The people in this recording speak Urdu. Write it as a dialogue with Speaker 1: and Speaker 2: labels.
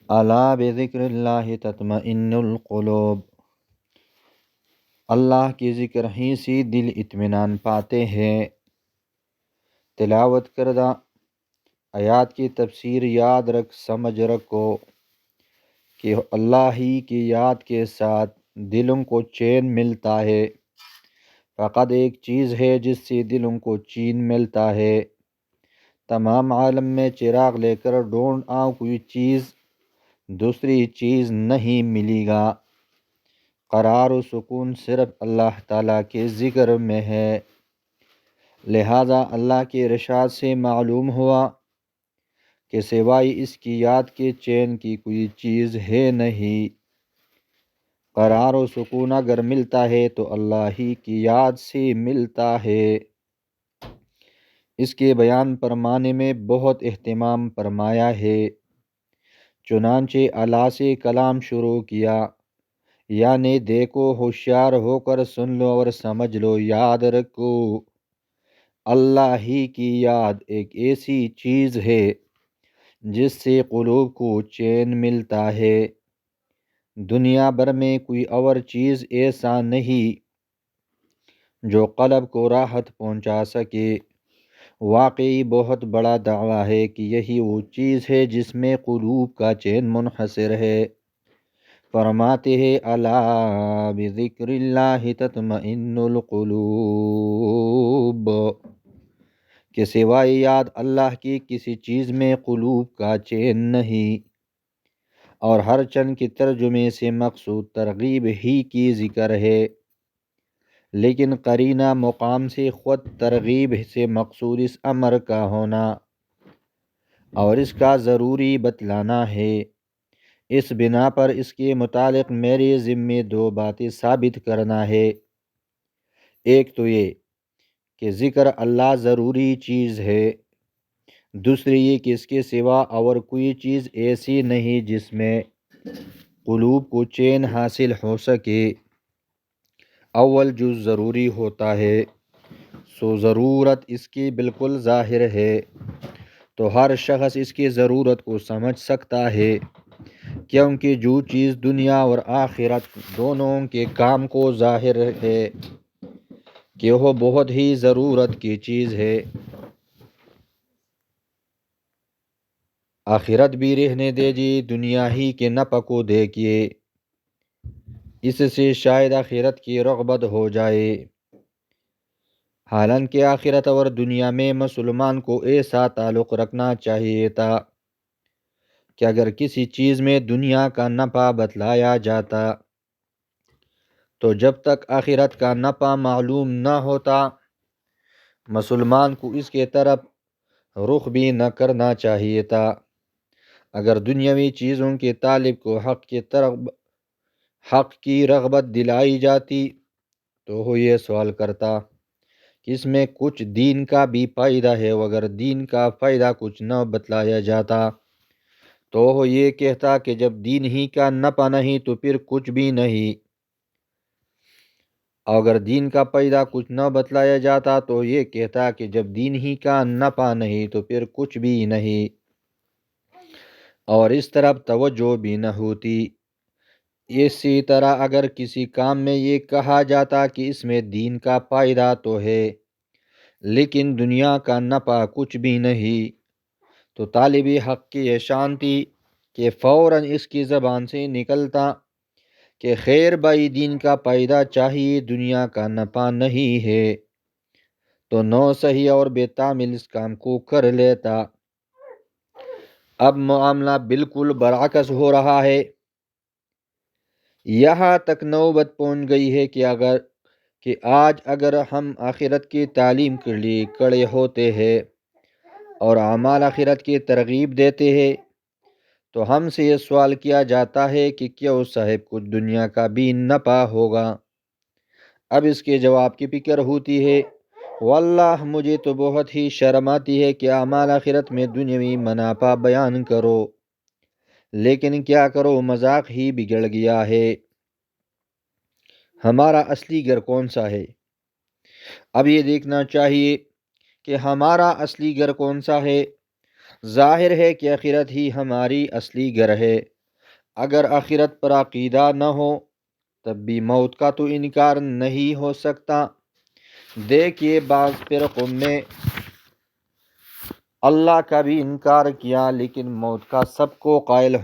Speaker 1: الا بذکر اللہ تطمئن القلوب، اللہ کی ذکر ہی سے دل اطمینان پاتے ہیں۔ تلاوت کردہ آیات کی تفسیر یاد رکھ، سمجھ رکھو کہ اللہ ہی کی یاد کے ساتھ دلوں کو چین ملتا ہے۔ فقط ایک چیز ہے جس سے دلوں کو چین ملتا ہے۔ تمام عالم میں چراغ لے کر ڈھونڈ آؤ، کوئی چیز دوسری چیز نہیں ملے گا۔ قرار و سکون صرف اللہ تعالیٰ کے ذکر میں ہے۔ لہذا اللہ کے ارشاد سے معلوم ہوا کہ سوائے اس کی یاد کے چین کی کوئی چیز ہے نہیں۔ قرار و سکون اگر ملتا ہے تو اللہ ہی کی یاد سے ملتا ہے۔ اس کے بیان فرمانے میں بہت اہتمام فرمایا ہے۔ چنانچہ اللہ سے کلام شروع کیا، یعنی دیکھو، ہوشیار ہو کر سن لو اور سمجھ لو، یاد رکھو۔ اللہ ہی کی یاد ایک ایسی چیز ہے جس سے قلوب کو چین ملتا ہے۔ دنیا بھر میں کوئی اور چیز ایسا نہیں جو قلب کو راحت پہنچا سکے۔ واقعی بہت بڑا دعویٰ ہے کہ یہی وہ چیز ہے جس میں قلوب کا چین منحصر ہے۔ فرماتے ہیں الا بذکر اللہ تطمئن القلوب، کہ سوائے یاد اللہ کی کسی چیز میں قلوب کا چین نہیں۔ اور ہر چند کے ترجمے سے مقصود ترغیب ہی کی ذکر ہے، لیکن قرینہ مقام سے خود ترغیب سے مقصود اس امر کا ہونا اور اس کا ضروری بتلانا ہے۔ اس بنا پر اس کے متعلق میرے ذمے دو باتیں ثابت کرنا ہے۔ ایک تو یہ کہ ذکر اللہ ضروری چیز ہے، دوسری یہ کہ اس کے سوا اور کوئی چیز ایسی نہیں جس میں قلوب کو چین حاصل ہو سکے۔ اول جو ضروری ہوتا ہے سو ضرورت اس کی بالکل ظاہر ہے، تو ہر شخص اس کی ضرورت کو سمجھ سکتا ہے، کیونکہ جو چیز دنیا اور آخرت دونوں کے کام کو ظاہر ہے کہ وہ بہت ہی ضرورت کی چیز ہے۔ آخرت بھی رہنے دیجیے، دنیا ہی کے نفع کو دیکھیے، اس سے شاید آخرت کی رغبت ہو جائے۔ حالانکہ آخرت اور دنیا میں مسلمان کو ایسا تعلق رکھنا چاہیے تھا کہ اگر کسی چیز میں دنیا کا نفع بتلایا جاتا تو جب تک آخرت کا نفع معلوم نہ ہوتا مسلمان کو اس کے طرف رخ بھی نہ کرنا چاہیے تھا۔ اگر دنیاوی چیزوں کے طالب کو حق کی رغبت دلائی جاتی تو وہ یہ سوال کرتا کہ اس میں کچھ دین کا بھی فائدہ ہے، اگر دین کا فائدہ کچھ نہ بتلایا جاتا تو وہ یہ کہتا کہ جب دین ہی کا نفع نہیں تو پھر کچھ بھی نہیں، اگر دین کا فائدہ کچھ نہ بتلایا جاتا تو یہ کہتا کہ جب دین ہی کا نفع نہیں تو پھر کچھ بھی نہیں، اور اس طرف توجہ بھی نہ ہوتی۔ اسی طرح اگر کسی کام میں یہ کہا جاتا کہ اس میں دین کا فائدہ تو ہے لیکن دنیا کا نفع کچھ بھی نہیں، تو طالب حق کی یہ شان تھی کہ فوراً اس کی زبان سے نکلتا کہ خیر بھائی، دین کا فائدہ چاہیے، دنیا کا نفع نہیں ہے، تو نو صحیح اور بے تعمیل اس کام کو کر لیتا۔ اب معاملہ بالکل برعکس ہو رہا ہے۔ یہاں تک نوبت پہنچ گئی ہے کہ آج اگر ہم آخرت کی تعلیم کے لیے کھڑے ہوتے ہیں اور اعمال آخرت کی ترغیب دیتے ہیں تو ہم سے یہ سوال کیا جاتا ہے کہ کیوں صاحب کچھ دنیا کا بھی نفع ہوگا؟ اب اس کے جواب کی فکر ہوتی ہے، واللہ مجھے تو بہت ہی شرم آتی ہے کہ اعمال آخرت میں دنیاوی منافع بیان کرو، لیکن کیا کرو، مذاق ہی بگڑ گیا ہے۔ ہمارا اصلی گھر کون سا ہے؟ اب یہ دیکھنا چاہیے کہ ہمارا اصلی گھر کون سا ہے۔ ظاہر ہے کہ آخرت ہی ہماری اصلی گھر ہے۔ اگر آخرت پر عقیدہ نہ ہو تب بھی موت کا تو انکار نہیں ہو سکتا۔ دیکھیے بعض فرقوں نے اللہ کا بھی انکار کیا لیکن موت کا سب کو قائل